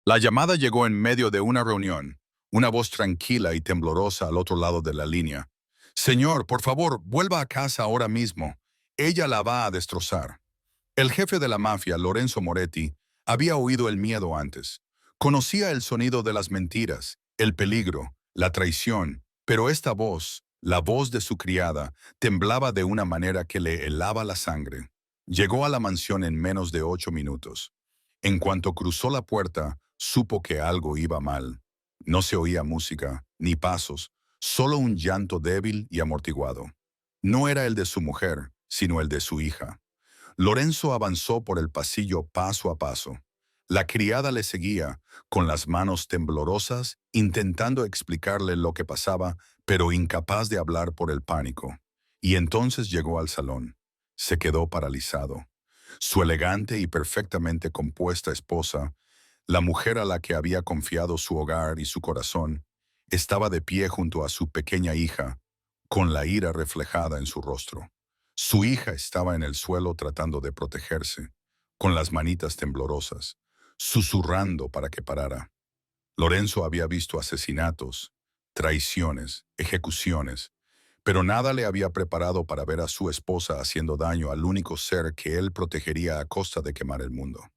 La llamada llegó en medio de una reunión, una voz tranquila y temblorosa al otro lado de la línea. Señor, por favor, vuelva a casa ahora mismo. Ella la va a destrozar. El jefe de la mafia, Lorenzo Moretti, había oído el miedo antes. Conocía el sonido de las mentiras, el peligro, la traición, pero esta voz, la voz de su criada, temblaba de una manera que le helaba la sangre. Llegó a la mansión en menos de 8 minutos. En cuanto cruzó la puerta, supo que algo iba mal. No se oía música, ni pasos, solo un llanto débil y amortiguado. No era el de su mujer, sino el de su hija. Lorenzo avanzó por el pasillo paso a paso. La criada le seguía, con las manos temblorosas, intentando explicarle lo que pasaba, pero incapaz de hablar por el pánico. Y entonces llegó al salón. Se quedó paralizado. Su elegante y perfectamente compuesta esposa, la mujer a la que había confiado su hogar y su corazón, estaba de pie junto a su pequeña hija, con la ira reflejada en su rostro. Su hija estaba en el suelo tratando de protegerse, con las manitas temblorosas, susurrando para que parara. Lorenzo había visto asesinatos, traiciones, ejecuciones, pero nada le había preparado para ver a su esposa haciendo daño al único ser que él protegería a costa de quemar el mundo.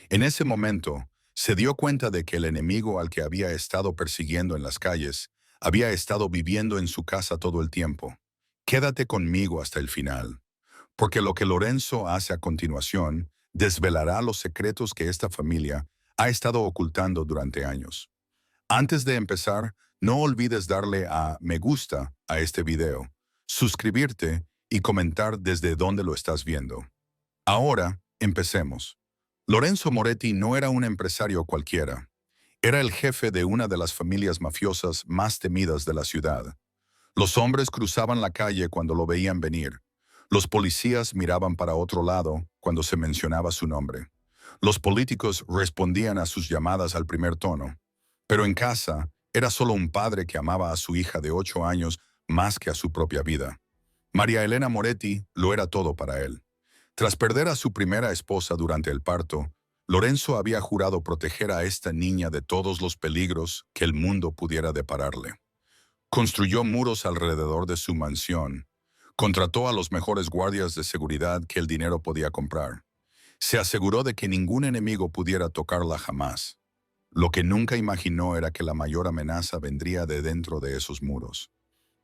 En ese momento, se dio cuenta de que el enemigo al que había estado persiguiendo en las calles había estado viviendo en su casa todo el tiempo. Quédate conmigo hasta el final, porque lo que Lorenzo hace a continuación desvelará los secretos que esta familia ha estado ocultando durante años. Antes de empezar, no olvides darle a me gusta a este video, suscribirte y comentar desde dónde lo estás viendo. Ahora, empecemos. Lorenzo Moretti no era un empresario cualquiera. Era el jefe de una de las familias mafiosas más temidas de la ciudad. Los hombres cruzaban la calle cuando lo veían venir. Los policías miraban para otro lado cuando se mencionaba su nombre. Los políticos respondían a sus llamadas al primer tono. Pero en casa, era solo un padre que amaba a su hija de 8 años más que a su propia vida. María Elena Moretti lo era todo para él. Tras perder a su primera esposa durante el parto, Lorenzo había jurado proteger a esta niña de todos los peligros que el mundo pudiera depararle. Construyó muros alrededor de su mansión. Contrató a los mejores guardias de seguridad que el dinero podía comprar. Se aseguró de que ningún enemigo pudiera tocarla jamás. Lo que nunca imaginó era que la mayor amenaza vendría de dentro de esos muros.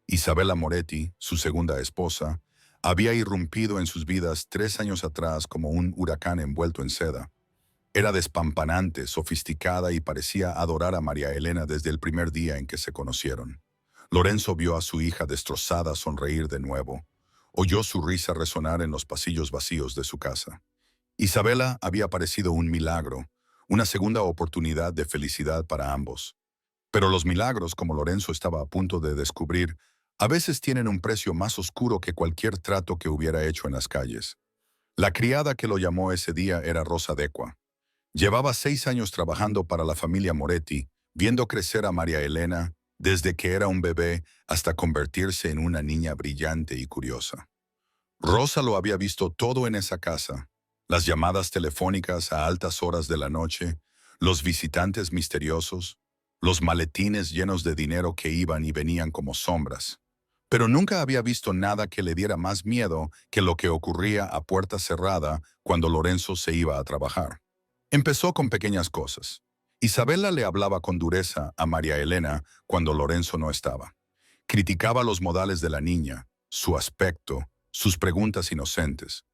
Isabela Moretti, su segunda esposa, había irrumpido en sus vidas 3 años atrás como un huracán envuelto en seda. Era despampanante, sofisticada y parecía adorar a María Elena desde el primer día en que se conocieron. Lorenzo vio a su hija destrozada sonreír de nuevo. Oyó su risa resonar en los pasillos vacíos de su casa. Isabela había parecido un milagro, una segunda oportunidad de felicidad para ambos. Pero los milagros, como Lorenzo estaba a punto de descubrir, a veces tienen un precio más oscuro que cualquier trato que hubiera hecho en las calles. La criada que lo llamó ese día era Rosa Decua. Llevaba 6 años trabajando para la familia Moretti, viendo crecer a María Elena desde que era un bebé hasta convertirse en una niña brillante y curiosa. Rosa lo había visto todo en esa casa: las llamadas telefónicas a altas horas de la noche, los visitantes misteriosos, los maletines llenos de dinero que iban y venían como sombras. Pero nunca había visto nada que le diera más miedo que lo que ocurría a puerta cerrada cuando Lorenzo se iba a trabajar. Empezó con pequeñas cosas. Isabela le hablaba con dureza a María Elena cuando Lorenzo no estaba. Criticaba los modales de la niña, su aspecto, sus preguntas inocentes.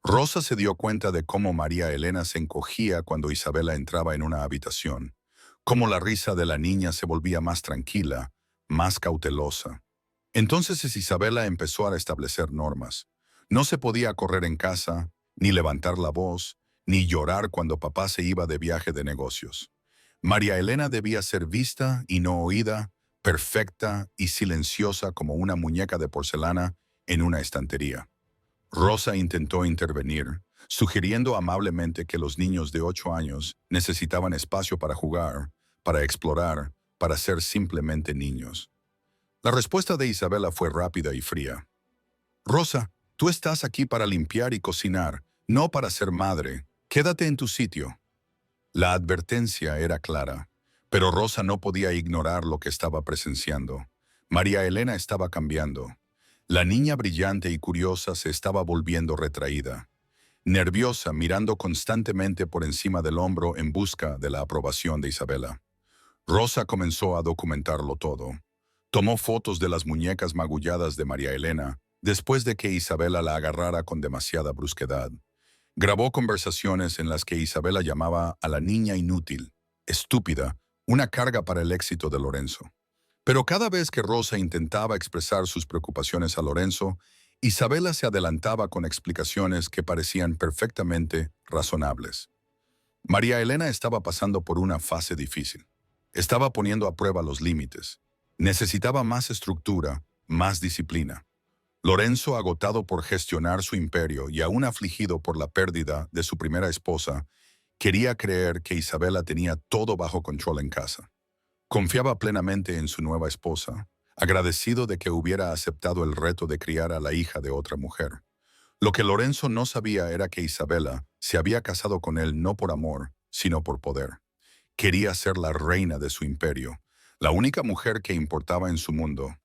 Rosa se dio cuenta de cómo María Elena se encogía cuando Isabela entraba en una habitación, cómo la risa de la niña se volvía más tranquila, más cautelosa. Entonces Isabela empezó a establecer normas. No se podía correr en casa, ni levantar la voz, ni llorar cuando papá se iba de viaje de negocios. María Elena debía ser vista y no oída, perfecta y silenciosa como una muñeca de porcelana en una estantería. Rosa intentó intervenir, sugiriendo amablemente que los niños de 8 años necesitaban espacio para jugar, para explorar, para ser simplemente niños. La respuesta de Isabela fue rápida y fría. Rosa, tú estás aquí para limpiar y cocinar, no para ser madre. Quédate en tu sitio. La advertencia era clara, pero Rosa no podía ignorar lo que estaba presenciando. María Elena estaba cambiando. La niña brillante y curiosa se estaba volviendo retraída, nerviosa, mirando constantemente por encima del hombro en busca de la aprobación de Isabela. Rosa comenzó a documentarlo todo. Tomó fotos de las muñecas magulladas de María Elena, después de que Isabela la agarrara con demasiada brusquedad. Grabó conversaciones en las que Isabela llamaba a la niña inútil, estúpida, una carga para el éxito de Lorenzo. Pero cada vez que Rosa intentaba expresar sus preocupaciones a Lorenzo, Isabela se adelantaba con explicaciones que parecían perfectamente razonables. María Elena estaba pasando por una fase difícil. Estaba poniendo a prueba los límites. Necesitaba más estructura, más disciplina. Lorenzo, agotado por gestionar su imperio y aún afligido por la pérdida de su primera esposa, quería creer que Isabela tenía todo bajo control en casa. Confiaba plenamente en su nueva esposa, agradecido de que hubiera aceptado el reto de criar a la hija de otra mujer. Lo que Lorenzo no sabía era que Isabela se había casado con él no por amor, sino por poder. Quería ser la reina de su imperio, la única mujer que importaba en su mundo.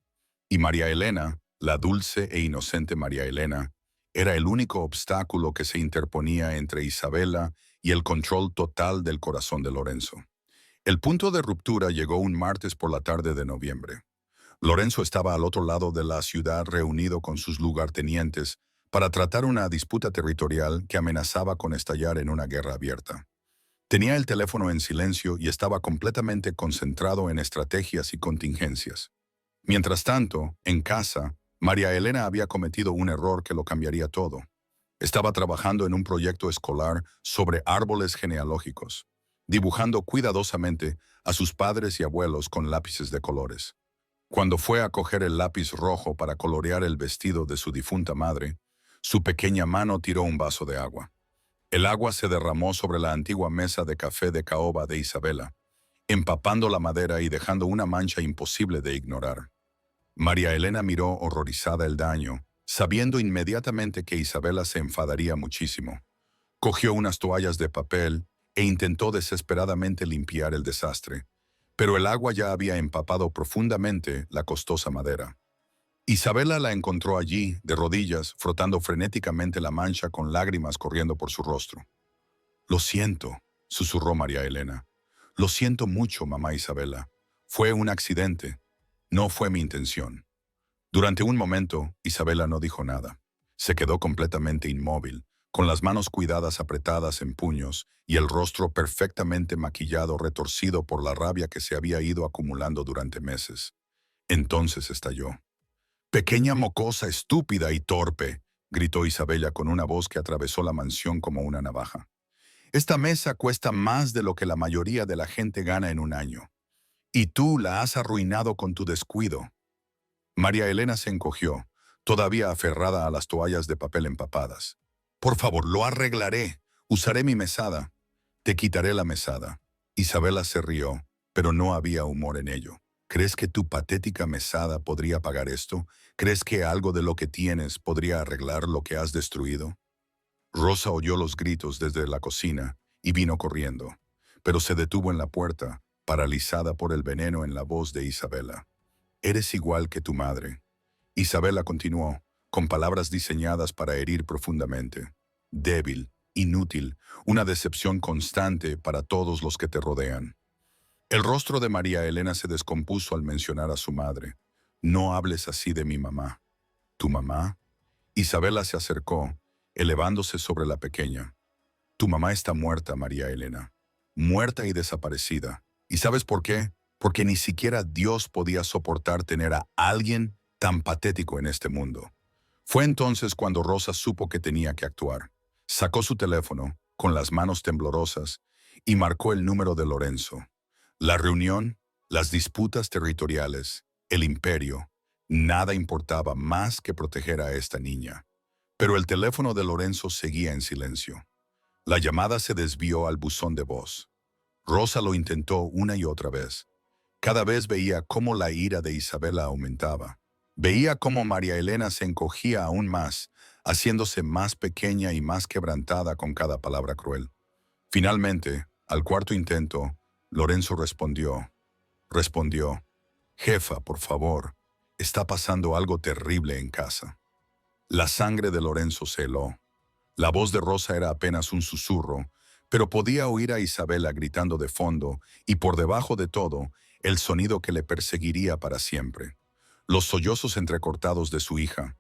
Y María Elena, la dulce e inocente María Elena, era el único obstáculo que se interponía entre Isabela y el control total del corazón de Lorenzo. El punto de ruptura llegó un martes por la tarde de noviembre. Lorenzo estaba al otro lado de la ciudad reunido con sus lugartenientes para tratar una disputa territorial que amenazaba con estallar en una guerra abierta. Tenía el teléfono en silencio y estaba completamente concentrado en estrategias y contingencias. Mientras tanto, en casa, María Elena había cometido un error que lo cambiaría todo. Estaba trabajando en un proyecto escolar sobre árboles genealógicos, dibujando cuidadosamente a sus padres y abuelos con lápices de colores. Cuando fue a coger el lápiz rojo para colorear el vestido de su difunta madre, su pequeña mano tiró un vaso de agua. El agua se derramó sobre la antigua mesa de café de caoba de Isabela, empapando la madera y dejando una mancha imposible de ignorar. María Elena miró horrorizada el daño, sabiendo inmediatamente que Isabela se enfadaría muchísimo. Cogió unas toallas de papel e intentó desesperadamente limpiar el desastre, pero el agua ya había empapado profundamente la costosa madera. Isabela la encontró allí, de rodillas, frotando frenéticamente la mancha con lágrimas corriendo por su rostro. «Lo siento», susurró María Elena. «Lo siento mucho, mamá Isabela. Fue un accidente. No fue mi intención». Durante un momento, Isabela no dijo nada. Se quedó completamente inmóvil, con las manos cuidadas apretadas en puños y el rostro perfectamente maquillado, retorcido por la rabia que se había ido acumulando durante meses. Entonces estalló. «Pequeña mocosa, estúpida y torpe», gritó Isabela con una voz que atravesó la mansión como una navaja. «Esta mesa cuesta más de lo que la mayoría de la gente gana en un año. Y tú la has arruinado con tu descuido». María Elena se encogió, todavía aferrada a las toallas de papel empapadas. «Por favor, lo arreglaré. Usaré mi mesada». «Te quitaré la mesada». Isabela se rió, pero no había humor en ello. «¿Crees que tu patética mesada podría pagar esto? ¿Crees que algo de lo que tienes podría arreglar lo que has destruido?» Rosa oyó los gritos desde la cocina y vino corriendo, pero se detuvo en la puerta, paralizada por el veneno en la voz de Isabela. «Eres igual que tu madre». Isabela continuó, con palabras diseñadas para herir profundamente. «Débil, inútil, una decepción constante para todos los que te rodean». El rostro de María Elena se descompuso al mencionar a su madre. «No hables así de mi mamá». «¿Tu mamá?» Isabela se acercó, elevándose sobre la pequeña. «Tu mamá está muerta, María Elena. Muerta y desaparecida. ¿Y sabes por qué? Porque ni siquiera Dios podía soportar tener a alguien tan patético en este mundo». Fue entonces cuando Rosa supo que tenía que actuar. Sacó su teléfono, con las manos temblorosas, y marcó el número de Lorenzo. La reunión, las disputas territoriales, el imperio, nada importaba más que proteger a esta niña. Pero el teléfono de Lorenzo seguía en silencio. La llamada se desvió al buzón de voz. Rosa lo intentó una y otra vez. Cada vez veía cómo la ira de Isabela aumentaba. Veía cómo María Elena se encogía aún más, haciéndose más pequeña y más quebrantada con cada palabra cruel. Finalmente, Al cuarto intento, Lorenzo respondió, «Jefa, por favor, está pasando algo terrible en casa». La sangre de Lorenzo se heló. La voz de Rosa era apenas un susurro, pero podía oír a Isabela gritando de fondo y por debajo de todo, el sonido que le perseguiría para siempre. Los sollozos entrecortados de su hija.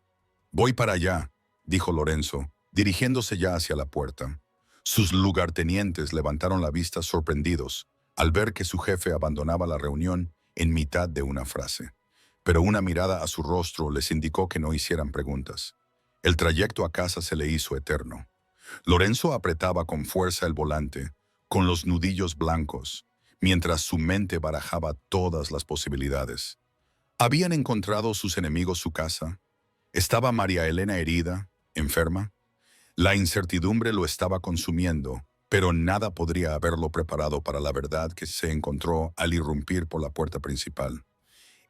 «Voy para allá», dijo Lorenzo, dirigiéndose ya hacia la puerta. Sus lugartenientes levantaron la vista sorprendidos al ver que su jefe abandonaba la reunión en mitad de una frase. Pero una mirada a su rostro les indicó que no hicieran preguntas. El trayecto a casa se le hizo eterno. Lorenzo apretaba con fuerza el volante, con los nudillos blancos, mientras su mente barajaba todas las posibilidades. ¿Habían encontrado sus enemigos su casa? ¿Estaba María Elena herida, enferma? La incertidumbre lo estaba consumiendo, pero nada podría haberlo preparado para la verdad que se encontró al irrumpir por la puerta principal.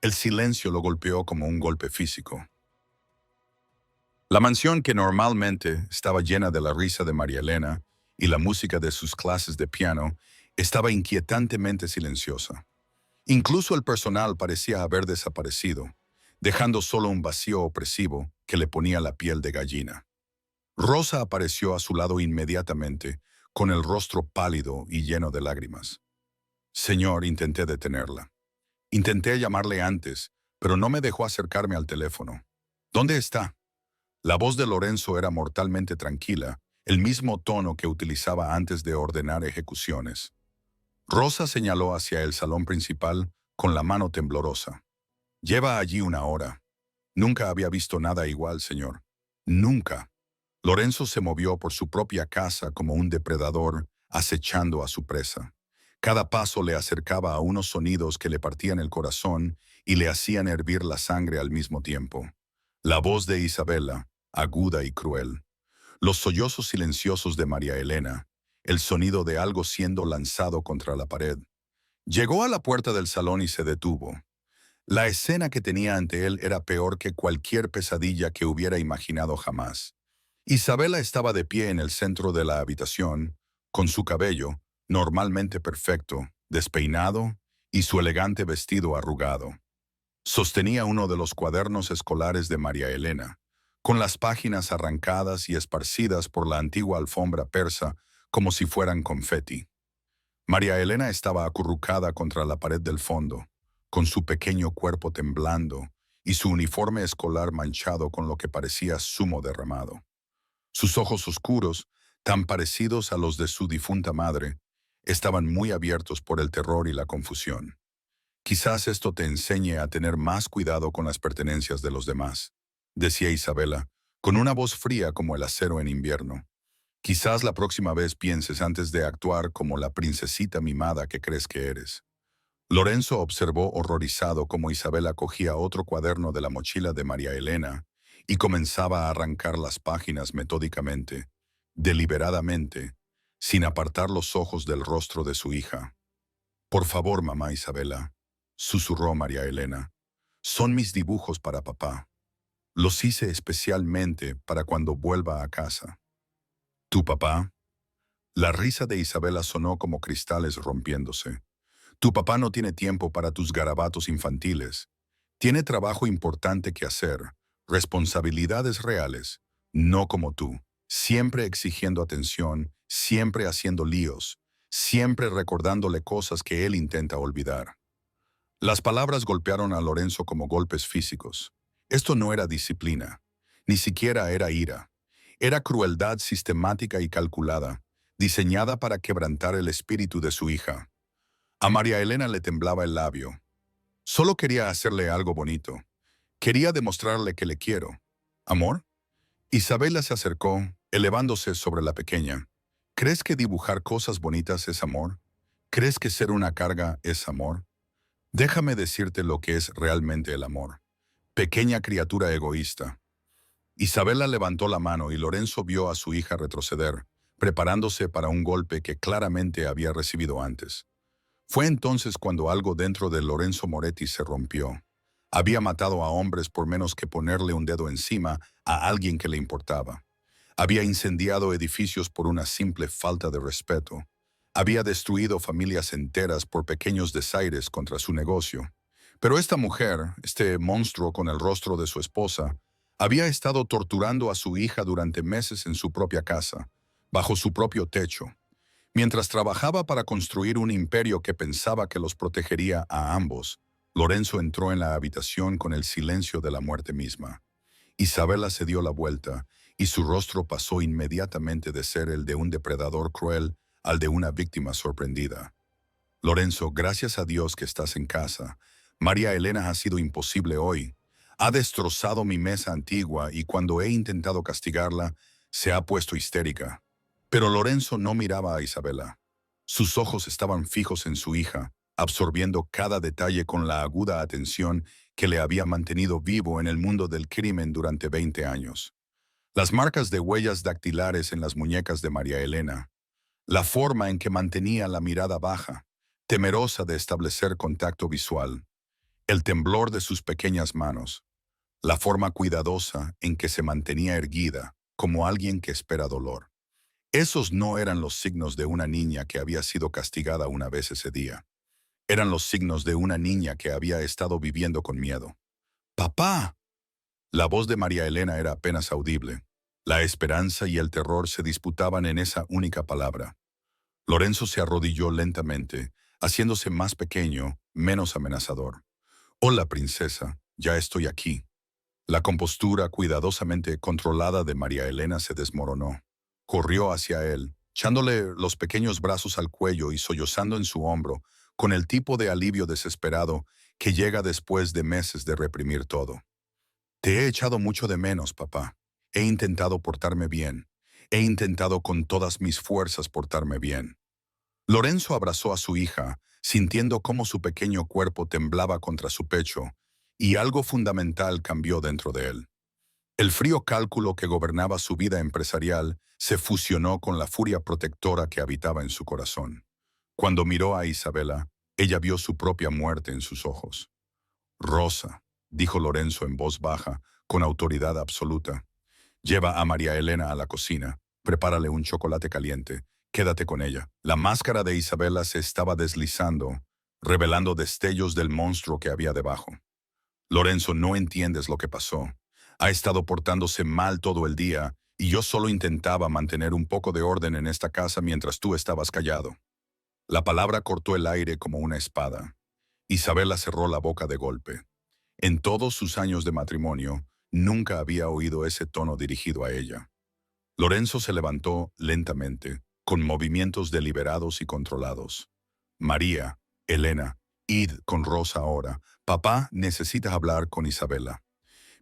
El silencio lo golpeó como un golpe físico. La mansión, que normalmente estaba llena de la risa de María Elena y la música de sus clases de piano, estaba inquietantemente silenciosa. Incluso el personal parecía haber desaparecido, dejando solo un vacío opresivo que le ponía la piel de gallina. Rosa apareció a su lado inmediatamente, con el rostro pálido y lleno de lágrimas. «Señor», intenté detenerla. Intenté llamarle antes, pero no me dejó acercarme al teléfono. «¿Dónde está?». La voz de Lorenzo era mortalmente tranquila, el mismo tono que utilizaba antes de ordenar ejecuciones. Rosa señaló hacia el salón principal con la mano temblorosa. «Lleva allí una hora. Nunca había visto nada igual, señor. Nunca». Lorenzo se movió por su propia casa como un depredador acechando a su presa. Cada paso le acercaba a unos sonidos que le partían el corazón y le hacían hervir la sangre al mismo tiempo. La voz de Isabela, aguda y cruel. Los sollozos silenciosos de María Elena, el sonido de algo siendo lanzado contra la pared. Llegó a la puerta del salón y se detuvo. La escena que tenía ante él era peor que cualquier pesadilla que hubiera imaginado jamás. Isabela estaba de pie en el centro de la habitación, con su cabello, normalmente perfecto, despeinado y su elegante vestido arrugado. Sostenía uno de los cuadernos escolares de María Elena, con las páginas arrancadas y esparcidas por la antigua alfombra persa como si fueran confeti. María Elena estaba acurrucada contra la pared del fondo, con su pequeño cuerpo temblando y su uniforme escolar manchado con lo que parecía zumo derramado. Sus ojos oscuros, tan parecidos a los de su difunta madre, estaban muy abiertos por el terror y la confusión. «Quizás esto te enseñe a tener más cuidado con las pertenencias de los demás», decía Isabela, con una voz fría como el acero en invierno. «Quizás la próxima vez pienses antes de actuar como la princesita mimada que crees que eres». Lorenzo observó horrorizado cómo Isabela cogía otro cuaderno de la mochila de María Elena y comenzaba a arrancar las páginas metódicamente, deliberadamente, sin apartar los ojos del rostro de su hija. «Por favor, mamá Isabela», susurró María Elena. «Son mis dibujos para papá. Los hice especialmente para cuando vuelva a casa». «¿Tu papá?». La risa de Isabela sonó como cristales rompiéndose. «Tu papá no tiene tiempo para tus garabatos infantiles. Tiene trabajo importante que hacer, responsabilidades reales, no como tú, siempre exigiendo atención, siempre haciendo líos, siempre recordándole cosas que él intenta olvidar». Las palabras golpearon a Lorenzo como golpes físicos. Esto no era disciplina, ni siquiera era ira. Era crueldad sistemática y calculada, diseñada para quebrantar el espíritu de su hija. A María Elena le temblaba el labio. Solo quería hacerle algo bonito. Quería demostrarle que le quiero. ¿Amor? Isabela se acercó, elevándose sobre la pequeña. ¿Crees que dibujar cosas bonitas es amor? ¿Crees que ser una carga es amor? Déjame decirte lo que es realmente el amor. Pequeña criatura egoísta. Isabela levantó la mano y Lorenzo vio a su hija retroceder, preparándose para un golpe que claramente había recibido antes. Fue entonces cuando algo dentro de Lorenzo Moretti se rompió. Había matado a hombres por menos que ponerle un dedo encima a alguien que le importaba. Había incendiado edificios por una simple falta de respeto. Había destruido familias enteras por pequeños desaires contra su negocio. Pero esta mujer, este monstruo con el rostro de su esposa, había estado torturando a su hija durante meses en su propia casa, bajo su propio techo, mientras trabajaba para construir un imperio que pensaba que los protegería a ambos. Lorenzo entró en la habitación con el silencio de la muerte misma. Isabela se dio la vuelta y su rostro pasó inmediatamente de ser el de un depredador cruel al de una víctima sorprendida. Lorenzo, gracias a Dios que estás en casa. María Elena ha sido imposible hoy. Ha destrozado mi mesa antigua y cuando he intentado castigarla, se ha puesto histérica. Pero Lorenzo no miraba a Isabela. Sus ojos estaban fijos en su hija, absorbiendo cada detalle con la aguda atención que le había mantenido vivo en el mundo del crimen durante 20 años. Las marcas de huellas dactilares en las muñecas de María Elena, la forma en que mantenía la mirada baja, temerosa de establecer contacto visual, el temblor de sus pequeñas manos, la forma cuidadosa en que se mantenía erguida, como alguien que espera dolor. Esos no eran los signos de una niña que había sido castigada una vez ese día. Eran los signos de una niña que había estado viviendo con miedo. ¡Papá! La voz de María Elena era apenas audible. La esperanza y el terror se disputaban en esa única palabra. Lorenzo se arrodilló lentamente, haciéndose más pequeño, menos amenazador. «Hola, princesa, ya estoy aquí». La compostura cuidadosamente controlada de María Elena se desmoronó. Corrió hacia él, echándole los pequeños brazos al cuello y sollozando en su hombro, con el tipo de alivio desesperado que llega después de meses de reprimir todo. «Te he echado mucho de menos, papá. He intentado portarme bien. He intentado con todas mis fuerzas portarme bien». Lorenzo abrazó a su hija, sintiendo cómo su pequeño cuerpo temblaba contra su pecho, y algo fundamental cambió dentro de él. El frío cálculo que gobernaba su vida empresarial se fusionó con la furia protectora que habitaba en su corazón. Cuando miró a Isabela, ella vio su propia muerte en sus ojos. «Rosa», dijo Lorenzo en voz baja, con autoridad absoluta, «lleva a María Elena a la cocina, prepárale un chocolate caliente, quédate con ella». La máscara de Isabela se estaba deslizando, revelando destellos del monstruo que había debajo. «Lorenzo, no entiendes lo que pasó. Ha estado portándose mal todo el día y yo solo intentaba mantener un poco de orden en esta casa mientras tú estabas callado». La palabra cortó el aire como una espada. Isabela cerró la boca de golpe. En todos sus años de matrimonio, nunca había oído ese tono dirigido a ella. Lorenzo se levantó lentamente, con movimientos deliberados y controlados. «María, Elena, id con Rosa ahora. Papá necesita hablar con Isabela».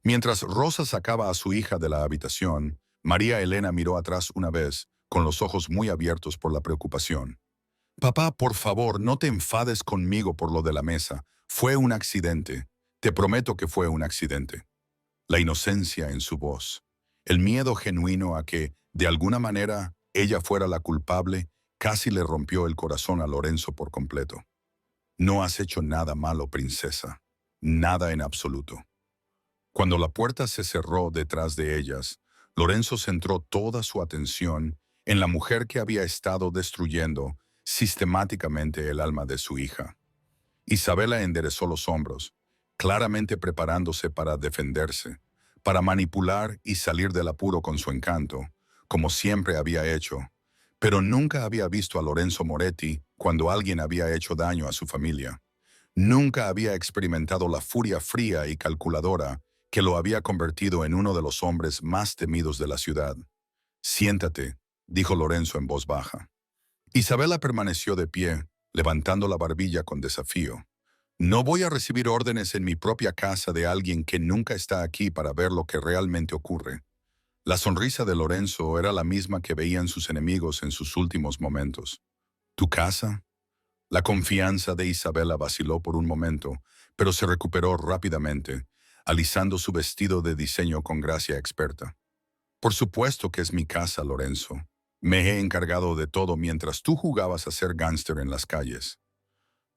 Mientras Rosa sacaba a su hija de la habitación, María Elena miró atrás una vez, con los ojos muy abiertos por la preocupación. «Papá, por favor, no te enfades conmigo por lo de la mesa. Fue un accidente. Te prometo que fue un accidente». La inocencia en su voz, el miedo genuino a que, de alguna manera, ella fuera la culpable, casi le rompió el corazón a Lorenzo por completo. «No has hecho nada malo, princesa. Nada en absoluto». Cuando la puerta se cerró detrás de ellas, Lorenzo centró toda su atención en la mujer que había estado destruyendo sistemáticamente el alma de su hija. Isabela enderezó los hombros, claramente preparándose para defenderse, para manipular y salir del apuro con su encanto, como siempre había hecho, pero nunca había visto a Lorenzo Moretti cuando alguien había hecho daño a su familia. Nunca había experimentado la furia fría y calculadora que lo había convertido en uno de los hombres más temidos de la ciudad. «Siéntate», dijo Lorenzo en voz baja. Isabela permaneció de pie, levantando la barbilla con desafío. «No voy a recibir órdenes en mi propia casa de alguien que nunca está aquí para ver lo que realmente ocurre». La sonrisa de Lorenzo era la misma que veían sus enemigos en sus últimos momentos. «¿Tu casa?» La confianza de Isabela vaciló por un momento, pero se recuperó rápidamente, alisando su vestido de diseño con gracia experta. «Por supuesto que es mi casa, Lorenzo. Me he encargado de todo mientras tú jugabas a ser gángster en las calles».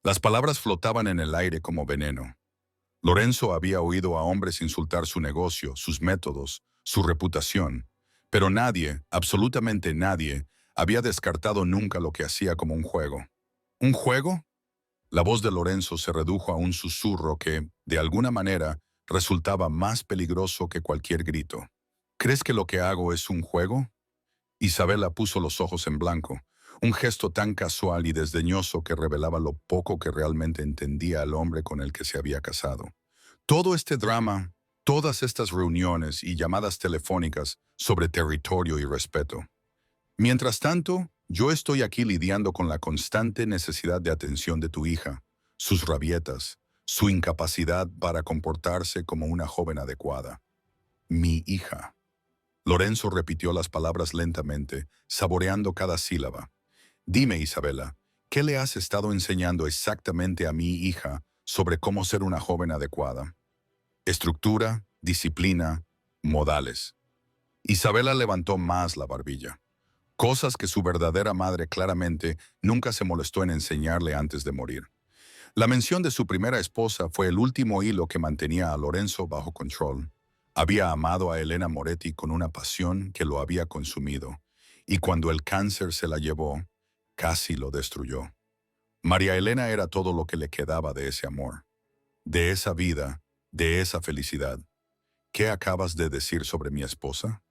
Las palabras flotaban en el aire como veneno. Lorenzo había oído a hombres insultar su negocio, sus métodos, su reputación, pero nadie, absolutamente nadie, Había descartado nunca lo que hacía como un juego. ¿Un juego? La voz de Lorenzo se redujo a un susurro que, de alguna manera, resultaba más peligroso que cualquier grito. ¿Crees que lo que hago es un juego? Isabela puso los ojos en blanco, un gesto tan casual y desdeñoso que revelaba lo poco que realmente entendía al hombre con el que se había casado. Todo este drama, todas estas reuniones y llamadas telefónicas sobre territorio y respeto. Mientras tanto, yo estoy aquí lidiando con la constante necesidad de atención de tu hija, sus rabietas, su incapacidad para comportarse como una joven adecuada. Mi hija. Lorenzo repitió las palabras lentamente, saboreando cada sílaba. Dime, Isabela, ¿qué le has estado enseñando exactamente a mi hija sobre cómo ser una joven adecuada? Estructura, disciplina, modales. Isabela levantó más la barbilla. Cosas que su verdadera madre claramente nunca se molestó en enseñarle antes de morir. La mención de su primera esposa fue el último hilo que mantenía a Lorenzo bajo control. Había amado a Elena Moretti con una pasión que lo había consumido, y cuando el cáncer se la llevó, casi lo destruyó. María Elena era todo lo que le quedaba de ese amor, de esa vida, de esa felicidad. ¿Qué acabas de decir sobre mi esposa?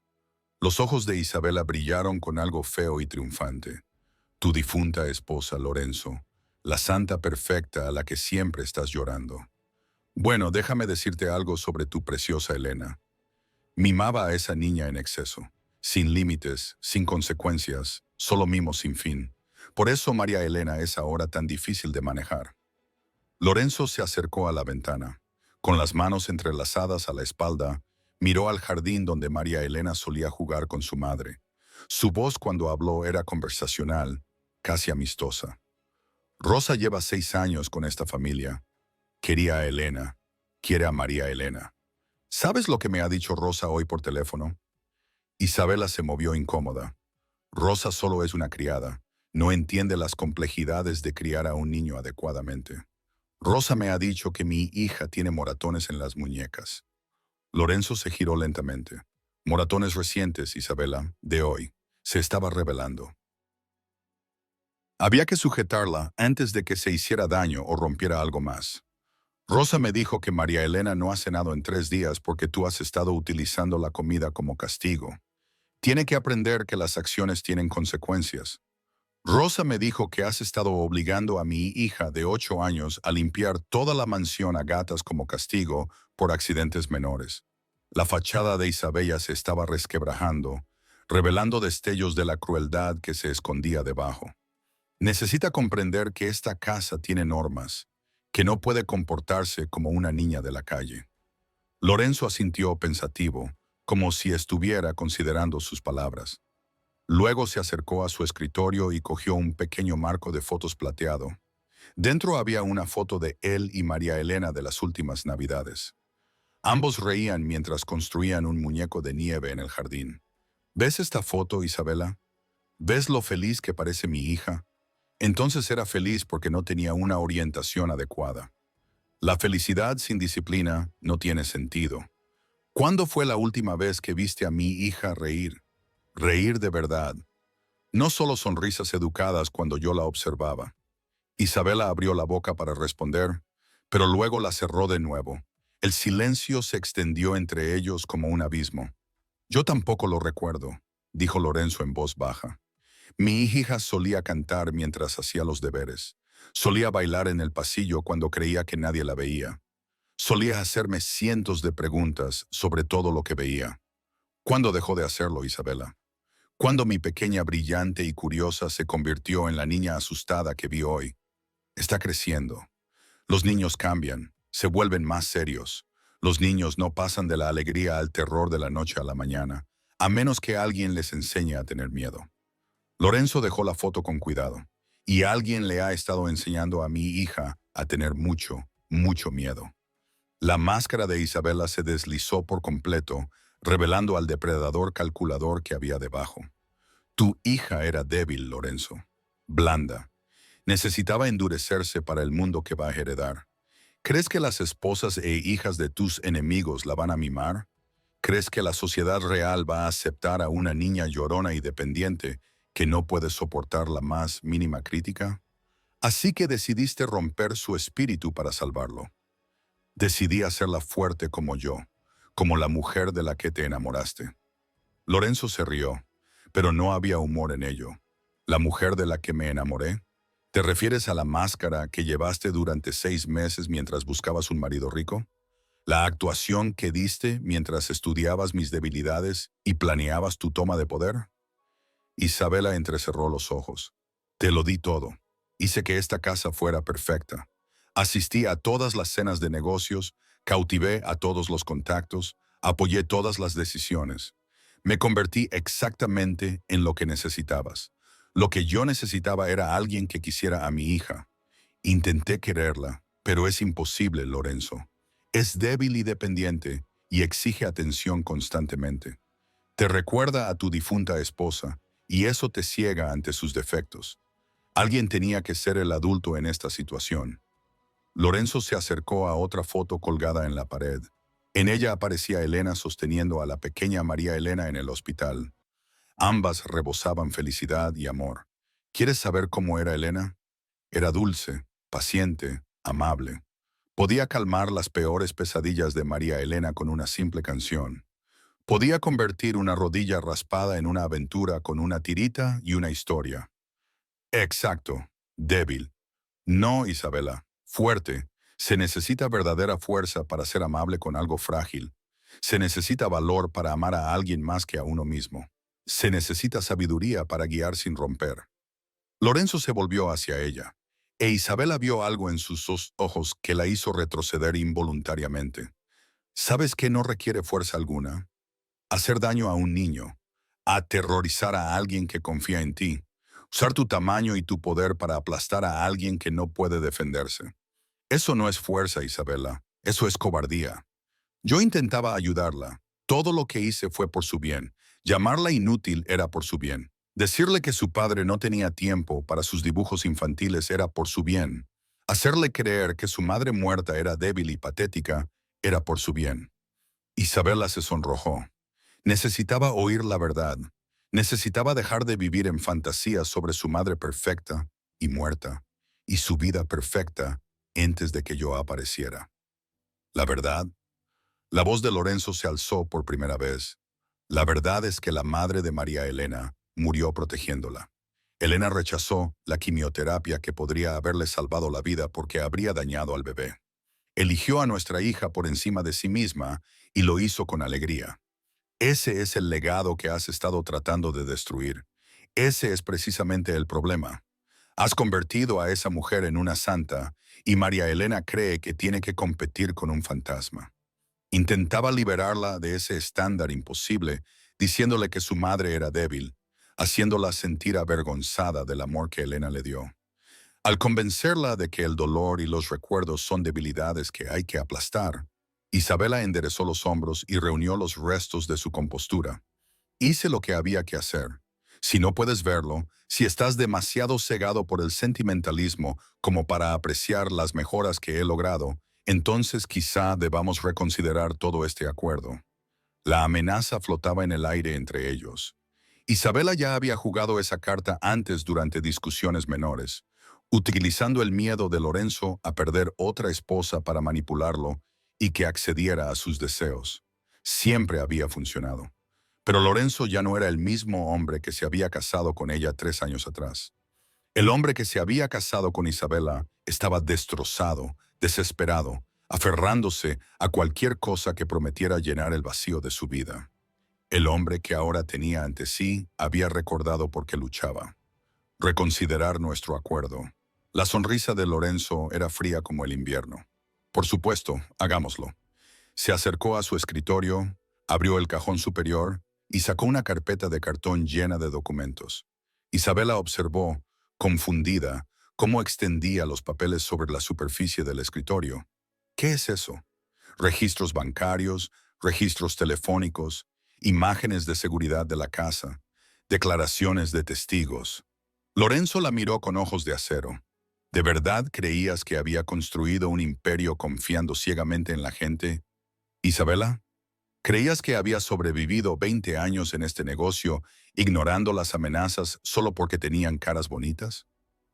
Los ojos de Isabela brillaron con algo feo y triunfante. Tu difunta esposa, Lorenzo, la santa perfecta a la que siempre estás llorando. Bueno, déjame decirte algo sobre tu preciosa Elena. Mimaba a esa niña en exceso, sin límites, sin consecuencias, solo mimos sin fin. Por eso María Elena es ahora tan difícil de manejar. Lorenzo se acercó a la ventana. Con las manos entrelazadas a la espalda, miró al jardín donde María Elena solía jugar con su madre. Su voz cuando habló era conversacional, casi amistosa. Rosa lleva 6 años con esta familia. Quería a Elena, quiere a María Elena. ¿Sabes lo que me ha dicho Rosa hoy por teléfono? Isabela se movió incómoda. Rosa solo es una criada, no entiende las complejidades de criar a un niño adecuadamente. Rosa me ha dicho que mi hija tiene moratones en las muñecas. Lorenzo se giró lentamente. Moratones recientes, Isabela, de hoy. Se estaba revelando. Había que sujetarla antes de que se hiciera daño o rompiera algo más. Rosa me dijo que María Elena no ha cenado en 3 días porque tú has estado utilizando la comida como castigo. Tiene que aprender que las acciones tienen consecuencias. Rosa me dijo que has estado obligando a mi hija de 8 años a limpiar toda la mansión a gatas como castigo por accidentes menores. La fachada de Isabella se estaba resquebrajando, revelando destellos de la crueldad que se escondía debajo. Necesita comprender que esta casa tiene normas, que no puede comportarse como una niña de la calle. Lorenzo asintió pensativo, como si estuviera considerando sus palabras. Luego se acercó a su escritorio y cogió un pequeño marco de fotos plateado. Dentro había una foto de él y María Elena de las últimas Navidades. Ambos reían mientras construían un muñeco de nieve en el jardín. ¿Ves esta foto, Isabela? ¿Ves lo feliz que parece mi hija? Entonces era feliz porque no tenía una orientación adecuada. La felicidad sin disciplina no tiene sentido. ¿Cuándo fue la última vez que viste a mi hija reír? Reír de verdad. No solo sonrisas educadas cuando yo la observaba. Isabela abrió la boca para responder, pero luego la cerró de nuevo. El silencio se extendió entre ellos como un abismo. Yo tampoco lo recuerdo, dijo Lorenzo en voz baja. Mi hija solía cantar mientras hacía los deberes. Solía bailar en el pasillo cuando creía que nadie la veía. Solía hacerme cientos de preguntas sobre todo lo que veía. ¿Cuándo dejó de hacerlo, Isabela? ¿Cuándo mi pequeña brillante y curiosa se convirtió en la niña asustada que vi hoy? Está creciendo. Los niños cambian, se vuelven más serios. Los niños no pasan de la alegría al terror de la noche a la mañana, a menos que alguien les enseñe a tener miedo. Lorenzo dejó la foto con cuidado, y alguien le ha estado enseñando a mi hija a tener mucho, mucho miedo. La máscara de Isabela se deslizó por completo, revelando al depredador calculador que había debajo. Tu hija era débil, Lorenzo. Blanda. Necesitaba endurecerse para el mundo que va a heredar. ¿Crees que las esposas e hijas de tus enemigos la van a mimar? ¿Crees que la sociedad real va a aceptar a una niña llorona y dependiente que no puedes soportar la más mínima crítica. Así que decidiste romper su espíritu para salvarlo. Decidí hacerla fuerte como yo, como la mujer de la que te enamoraste. Lorenzo se rió, pero no había humor en ello. ¿La mujer de la que me enamoré? ¿Te refieres a la máscara que llevaste durante 6 meses mientras buscabas un marido rico? ¿La actuación que diste mientras estudiabas mis debilidades y planeabas tu toma de poder? Isabela entrecerró los ojos. Te lo di todo. Hice que esta casa fuera perfecta. Asistí a todas las cenas de negocios, cautivé a todos los contactos, apoyé todas las decisiones. Me convertí exactamente en lo que necesitabas. Lo que yo necesitaba era alguien que quisiera a mi hija. Intenté quererla, pero es imposible, Lorenzo. Es débil y dependiente y exige atención constantemente. Te recuerda a tu difunta esposa y eso te ciega ante sus defectos. Alguien tenía que ser el adulto en esta situación. Lorenzo se acercó a otra foto colgada en la pared. En ella aparecía Elena sosteniendo a la pequeña María Elena en el hospital. Ambas rebosaban felicidad y amor. ¿Quieres saber cómo era Elena? Era dulce, paciente, amable. Podía calmar las peores pesadillas de María Elena con una simple canción. Podía convertir una rodilla raspada en una aventura con una tirita y una historia. Exacto, débil. No, Isabela, fuerte. Se necesita verdadera fuerza para ser amable con algo frágil. Se necesita valor para amar a alguien más que a uno mismo. Se necesita sabiduría para guiar sin romper. Lorenzo se volvió hacia ella, e Isabela vio algo en sus ojos que la hizo retroceder involuntariamente. ¿Sabes qué no requiere fuerza alguna? Hacer daño a un niño, aterrorizar a alguien que confía en ti, usar tu tamaño y tu poder para aplastar a alguien que no puede defenderse. Eso no es fuerza, Isabela, eso es cobardía. Yo intentaba ayudarla. Todo lo que hice fue por su bien. Llamarla inútil era por su bien. Decirle que su padre no tenía tiempo para sus dibujos infantiles era por su bien. Hacerle creer que su madre muerta era débil y patética era por su bien. Isabela se sonrojó. Necesitaba oír la verdad. Necesitaba dejar de vivir en fantasías sobre su madre perfecta y muerta, y su vida perfecta antes de que yo apareciera. La verdad. La voz de Lorenzo se alzó por primera vez. La verdad es que la madre de María Elena murió protegiéndola. Elena rechazó la quimioterapia que podría haberle salvado la vida porque habría dañado al bebé. Eligió a nuestra hija por encima de sí misma y lo hizo con alegría. Ese es el legado que has estado tratando de destruir. Ese es precisamente el problema. Has convertido a esa mujer en una santa y María Elena cree que tiene que competir con un fantasma. Intentaba liberarla de ese estándar imposible, diciéndole que su madre era débil, haciéndola sentir avergonzada del amor que Elena le dio. Al convencerla de que el dolor y los recuerdos son debilidades que hay que aplastar, Isabela enderezó los hombros y reunió los restos de su compostura. Hice lo que había que hacer. Si no puedes verlo, si estás demasiado cegado por el sentimentalismo como para apreciar las mejoras que he logrado, entonces quizá debamos reconsiderar todo este acuerdo. La amenaza flotaba en el aire entre ellos. Isabela ya había jugado esa carta antes durante discusiones menores, utilizando el miedo de Lorenzo a perder otra esposa para manipularlo y que accediera a sus deseos. Siempre había funcionado. Pero Lorenzo ya no era el mismo hombre que se había casado con ella 3 años atrás. El hombre que se había casado con Isabela estaba destrozado, desesperado, aferrándose a cualquier cosa que prometiera llenar el vacío de su vida. El hombre que ahora tenía ante sí había recordado por qué luchaba. Reconsiderar nuestro acuerdo. La sonrisa de Lorenzo era fría como el invierno. Por supuesto, hagámoslo. Se acercó a su escritorio, abrió el cajón superior y sacó una carpeta de cartón llena de documentos. Isabela observó, confundida, cómo extendía los papeles sobre la superficie del escritorio. ¿Qué es eso? Registros bancarios, registros telefónicos, imágenes de seguridad de la casa, declaraciones de testigos. Lorenzo la miró con ojos de acero. ¿De verdad creías que había construido un imperio confiando ciegamente en la gente? Isabela, ¿Creías que había sobrevivido 20 años en este negocio, ignorando las amenazas solo porque tenían caras bonitas?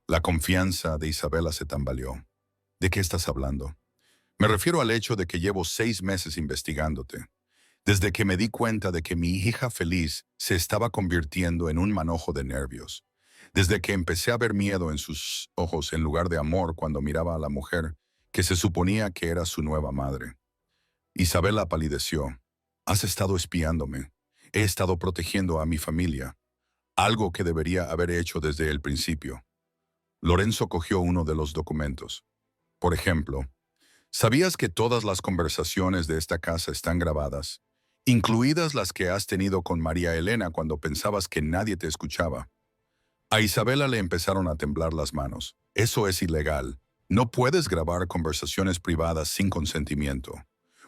La confianza de Isabela se tambaleó. ¿De qué estás hablando? Me refiero al hecho de que llevo 6 meses investigándote. Desde que me di cuenta de que mi hija feliz se estaba convirtiendo en un manojo de nervios. Desde que empecé a ver miedo en sus ojos en lugar de amor cuando miraba a la mujer que se suponía que era su nueva madre. Isabela palideció. Has estado espiándome. He estado protegiendo a mi familia. Algo que debería haber hecho desde el principio. Lorenzo cogió uno de los documentos. Por ejemplo, ¿sabías que todas las conversaciones de esta casa están grabadas, incluidas las que has tenido con María Elena cuando pensabas que nadie te escuchaba? A Isabela le empezaron a temblar las manos. Eso es ilegal. No puedes grabar conversaciones privadas sin consentimiento.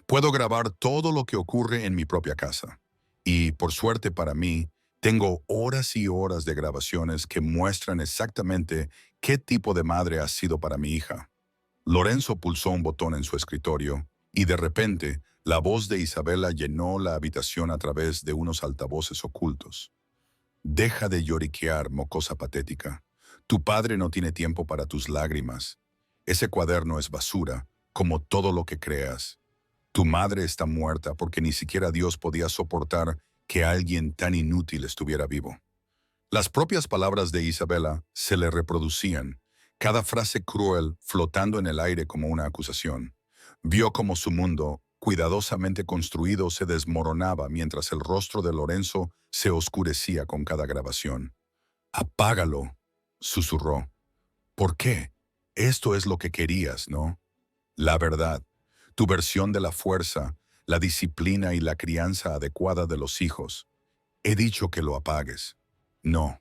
Puedo grabar todo lo que ocurre en mi propia casa. Y, por suerte para mí, tengo horas y horas de grabaciones que muestran exactamente qué tipo de madre has sido para mi hija. Lorenzo pulsó un botón en su escritorio y de repente la voz de Isabela llenó la habitación a través de unos altavoces ocultos. Deja de lloriquear, mocosa patética. Tu padre no tiene tiempo para tus lágrimas. Ese cuaderno es basura, como todo lo que creas. Tu madre está muerta porque ni siquiera Dios podía soportar que alguien tan inútil estuviera vivo. Las propias palabras de Isabela se le reproducían, cada frase cruel flotando en el aire como una acusación. Vio como su mundo, cuidadosamente construido, se desmoronaba mientras el rostro de Lorenzo se oscurecía con cada grabación. «Apágalo», susurró. «¿Por qué? Esto es lo que querías, ¿no? La verdad, tu versión de la fuerza, la disciplina y la crianza adecuada de los hijos. He dicho que lo apagues». «No».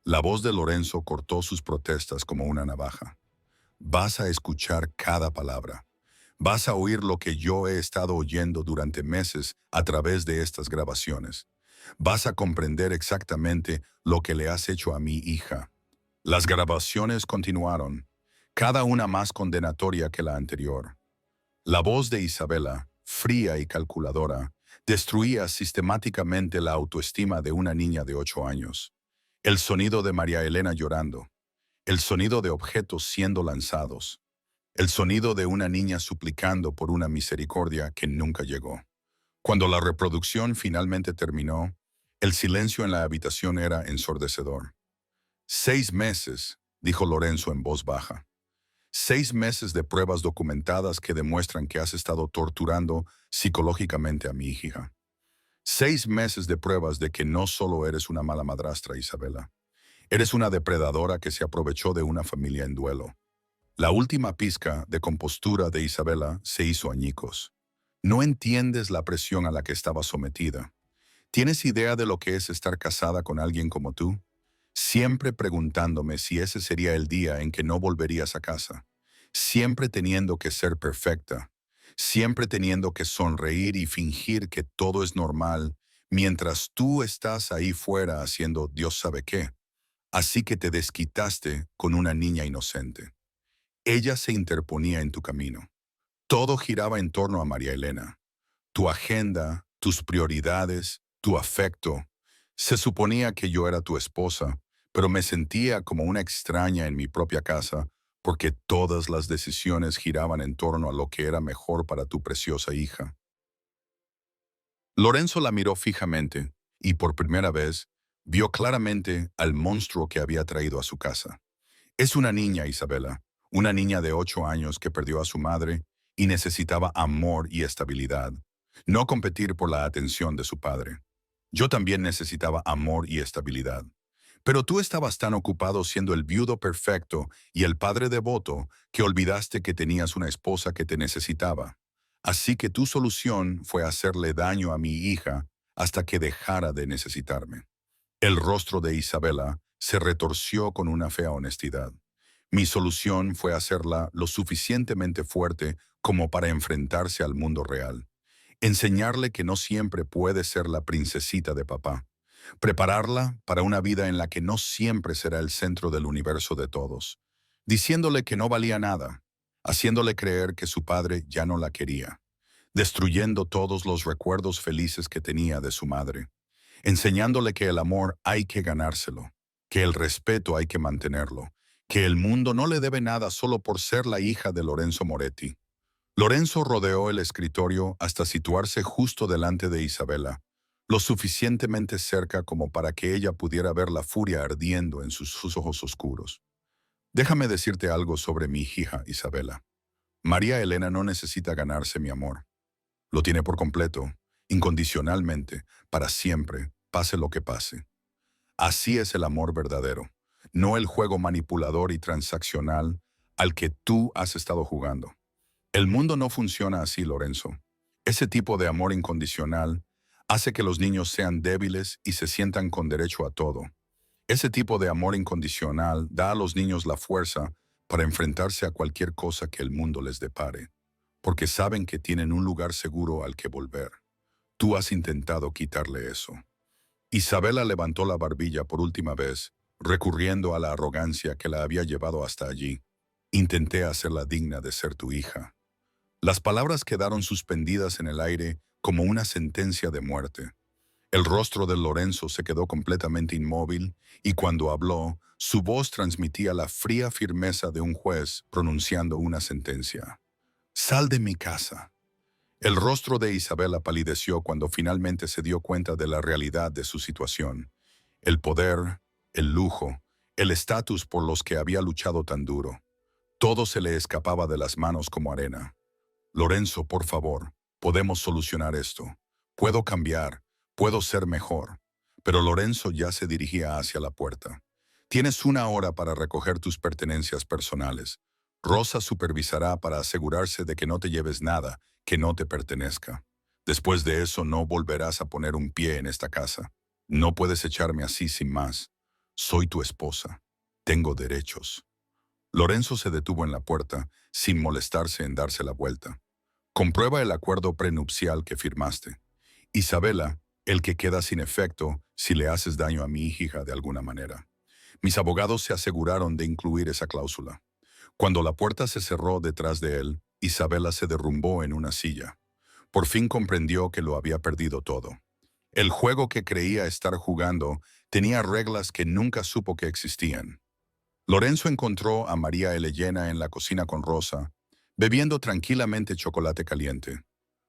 La voz de Lorenzo cortó sus protestas como una navaja. «Vas a escuchar cada palabra. Vas a oír lo que yo he estado oyendo durante meses a través de estas grabaciones. Vas a comprender exactamente lo que le has hecho a mi hija». Las grabaciones continuaron, cada una más condenatoria que la anterior. La voz de Isabela, fría y calculadora, destruía sistemáticamente la autoestima de una niña de 8 años. El sonido de María Elena llorando, el sonido de objetos siendo lanzados, el sonido de una niña suplicando por una misericordia que nunca llegó. Cuando la reproducción finalmente terminó, el silencio en la habitación era ensordecedor. 6 meses, dijo Lorenzo en voz baja. 6 meses de pruebas documentadas que demuestran que has estado torturando psicológicamente a mi hija. 6 meses de pruebas de que no solo eres una mala madrastra, Isabela. Eres una depredadora que se aprovechó de una familia en duelo. La última pizca de compostura de Isabela se hizo añicos. No entiendes la presión a la que estaba sometida. ¿Tienes idea de lo que es estar casada con alguien como tú? Siempre preguntándome si ese sería el día en que no volverías a casa. Siempre teniendo que ser perfecta. Siempre teniendo que sonreír y fingir que todo es normal, mientras tú estás ahí fuera haciendo Dios sabe qué. Así que te desquitaste con una niña inocente. Ella se interponía en tu camino. Todo giraba en torno a María Elena. Tu agenda, tus prioridades, tu afecto. Se suponía que yo era tu esposa, pero me sentía como una extraña en mi propia casa porque todas las decisiones giraban en torno a lo que era mejor para tu preciosa hija. Lorenzo la miró fijamente y por primera vez vio claramente al monstruo que había traído a su casa. Es una niña, Isabela, una niña de 8 años que perdió a su madre y necesitaba amor y estabilidad, no competir por la atención de su padre. Yo también necesitaba amor y estabilidad. Pero tú estabas tan ocupado siendo el viudo perfecto y el padre devoto que olvidaste que tenías una esposa que te necesitaba. Así que tu solución fue hacerle daño a mi hija hasta que dejara de necesitarme. El rostro de Isabela se retorció con una fea honestidad. Mi solución fue hacerla lo suficientemente fuerte como para enfrentarse al mundo real. Enseñarle que no siempre puede ser la princesita de papá. Prepararla para una vida en la que no siempre será el centro del universo de todos. Diciéndole que no valía nada. Haciéndole creer que su padre ya no la quería. destruyendo todos los recuerdos felices que tenía de su madre, enseñándole que el amor hay que ganárselo, que el respeto hay que mantenerlo, que el mundo no le debe nada solo por ser la hija de Lorenzo Moretti. Lorenzo rodeó el escritorio hasta situarse justo delante de Isabela, lo suficientemente cerca como para que ella pudiera ver la furia ardiendo en sus ojos oscuros. Déjame decirte algo sobre mi hija Isabela. María Elena no necesita ganarse mi amor. Lo tiene por completo, incondicionalmente, para siempre, pase lo que pase. Así es el amor verdadero, no el juego manipulador y transaccional al que tú has estado jugando. El mundo no funciona así, Lorenzo. Ese tipo de amor incondicional hace que los niños sean débiles y se sientan con derecho a todo. Ese tipo de amor incondicional da a los niños la fuerza para enfrentarse a cualquier cosa que el mundo les depare, porque saben que tienen un lugar seguro al que volver. Tú has intentado quitarle eso. Isabela levantó la barbilla por última vez, recurriendo a la arrogancia que la había llevado hasta allí. Intenté hacerla digna de ser tu hija. Las palabras quedaron suspendidas en el aire como una sentencia de muerte. El rostro de Lorenzo se quedó completamente inmóvil y cuando habló, su voz transmitía la fría firmeza de un juez pronunciando una sentencia. «Sal de mi casa». El rostro de Isabela palideció cuando finalmente se dio cuenta de la realidad de su situación. El poder, el lujo, el estatus por los que había luchado tan duro. Todo se le escapaba de las manos como arena. «Lorenzo, por favor, podemos solucionar esto. Puedo cambiar, puedo ser mejor». Pero Lorenzo ya se dirigía hacia la puerta. «Tienes 1 hora para recoger tus pertenencias personales. Rosa supervisará para asegurarse de que no te lleves nada que no te pertenezca. Después de eso no volverás a poner un pie en esta casa. No puedes echarme así sin más. Soy tu esposa. Tengo derechos». Lorenzo se detuvo en la puerta, sin molestarse en darse la vuelta. «Comprueba el acuerdo prenupcial que firmaste. Isabela, el que queda sin efecto si le haces daño a mi hija de alguna manera». Mis abogados se aseguraron de incluir esa cláusula. Cuando la puerta se cerró detrás de él, Isabela se derrumbó en una silla. Por fin comprendió que lo había perdido todo. El juego que creía estar jugando tenía reglas que nunca supo que existían. Lorenzo encontró a María Elena en la cocina con Rosa, bebiendo tranquilamente chocolate caliente.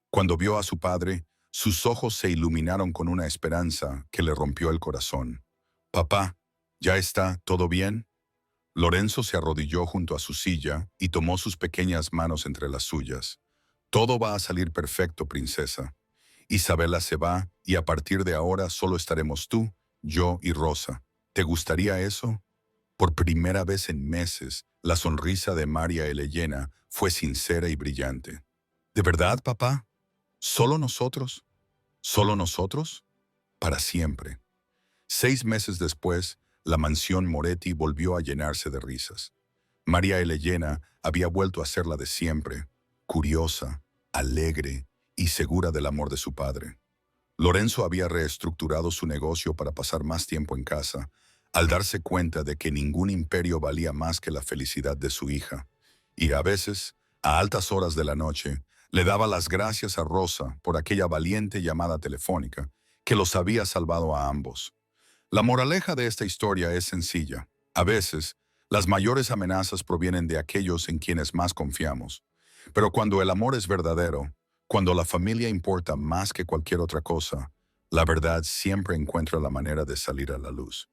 Cuando vio a su padre, sus ojos se iluminaron con una esperanza que le rompió el corazón. «Papá, ¿ya está todo bien?» Lorenzo se arrodilló junto a su silla y tomó sus pequeñas manos entre las suyas. «Todo va a salir perfecto, princesa. Isabela se va y a partir de ahora solo estaremos tú, yo y Rosa. ¿Te gustaría eso?» Por primera vez en meses, la sonrisa de María Elena fue sincera y brillante. «¿De verdad, papá? ¿Solo nosotros? ¿Solo nosotros?» «Para siempre». 6 meses después, la mansión Moretti volvió a llenarse de risas. María Elena había vuelto a ser la de siempre, curiosa, alegre y segura del amor de su padre. Lorenzo había reestructurado su negocio para pasar más tiempo en casa, al darse cuenta de que ningún imperio valía más que la felicidad de su hija. Y a veces, a altas horas de la noche, le daba las gracias a Rosa por aquella valiente llamada telefónica que los había salvado a ambos. La moraleja de esta historia es sencilla. A veces, las mayores amenazas provienen de aquellos en quienes más confiamos. Pero cuando el amor es verdadero, cuando la familia importa más que cualquier otra cosa, la verdad siempre encuentra la manera de salir a la luz.